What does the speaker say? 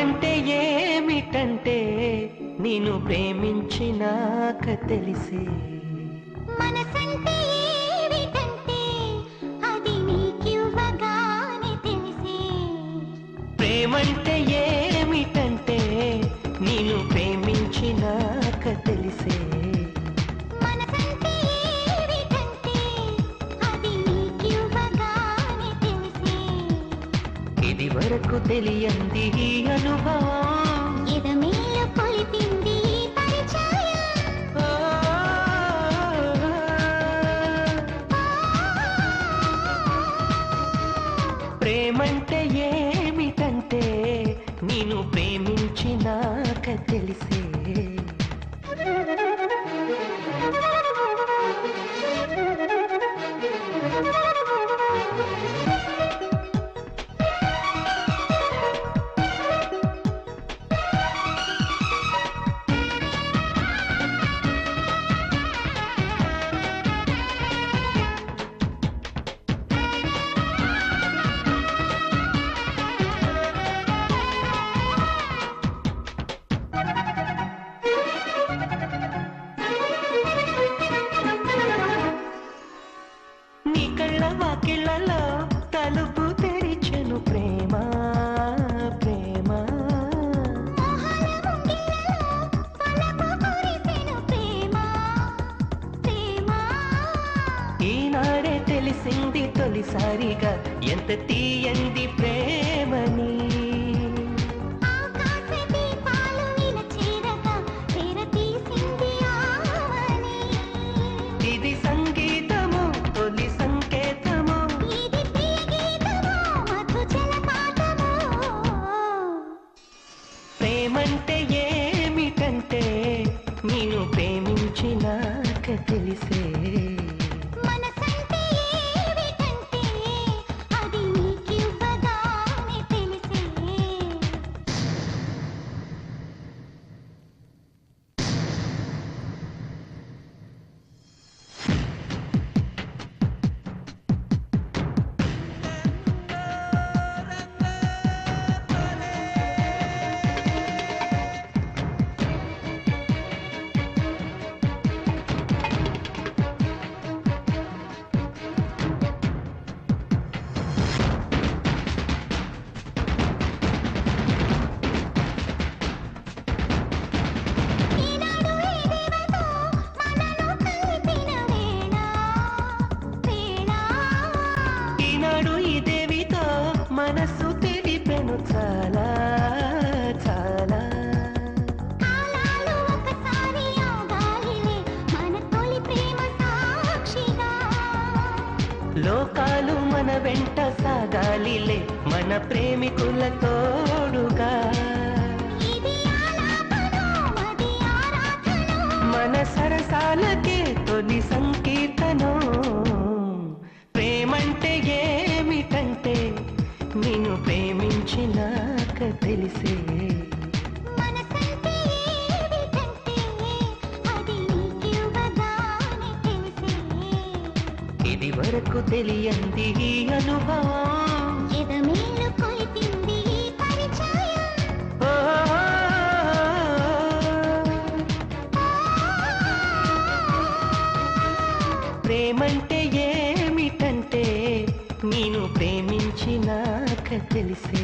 ప్రేమంటే ఏమిటంటే నిన్ను ప్రేమించినాక తెలిసే మనసంటే ఏమిటంటే అది నీకివ్వగానే తెలిసే ప్రేమంటే ఏమిటంటే నిన్ను ప్రేమించినాక తెలిసే మనసంటే ఏమిటంటే అది నీకివ్వగానే తెలిసే ఇది వరకు తెలియంది ఈ అనుభవం ఎదమేలు కొలిపింది ఈ పరిచయం ఆ, ప్రేమంటే ఏమిటంటే నిన్ను ప్రేమించినాక తెలిసే నీ కళ్ళ వాకిళ్ళలో తలుపు తెరిచెను ప్రేమ ప్రేమ మోహన ముంగిళ్ళలో పలపు కురిసెను ప్రేమ ప్రేమ ఈనాడే తెలిసింది తొలిసారిగా ఎంత తీయంది ప్రేమని ఆకాశ దీపాలు ఇలా చేరగా తెరతీసింది ఆవని ఇది సంగీతము తొలి సంకేతము ఇది ప్రియ గీతము మధు జలపాతము ప్రేమంటే ఏమిటంటే నేను ప్రేమించినాక తెలిసే మనసంటే ఏమిటంటే అది నీకివ్వగానే తెలిసే ఈనాడు ఈ దేవతో మనను కలిపిన వేళ వేళ ఈనాడు ఈ దేవితో మనసు తెలిపెను చాలా చాలా కాలాలు ఒకసారి ఆగాలిలే మన తొలి ప్రేమ సాక్షిగా లోకాలు మన వెంట సాగాలిలే మన ప్రేమికుల తోడుగా ఇది ఆలాపన మది ఆరాధన మన సరసాలకే తొలి సంకీర్తనం ప్రేమంటే ఏమిటంటే నిన్ను ప్రేమించినాక తెలిసే మనసంటే ఏమిటంటే అది నీకివ్వగానే తెలిసే ఇది వరకు తెలియంది ఈ అనుభవం ఎదమేలు కొలిపింది ఈ పరిచయం ఓ, ప్రేమంటే ఏమిటంటే నేను ప్రేమించినాక తెలిసే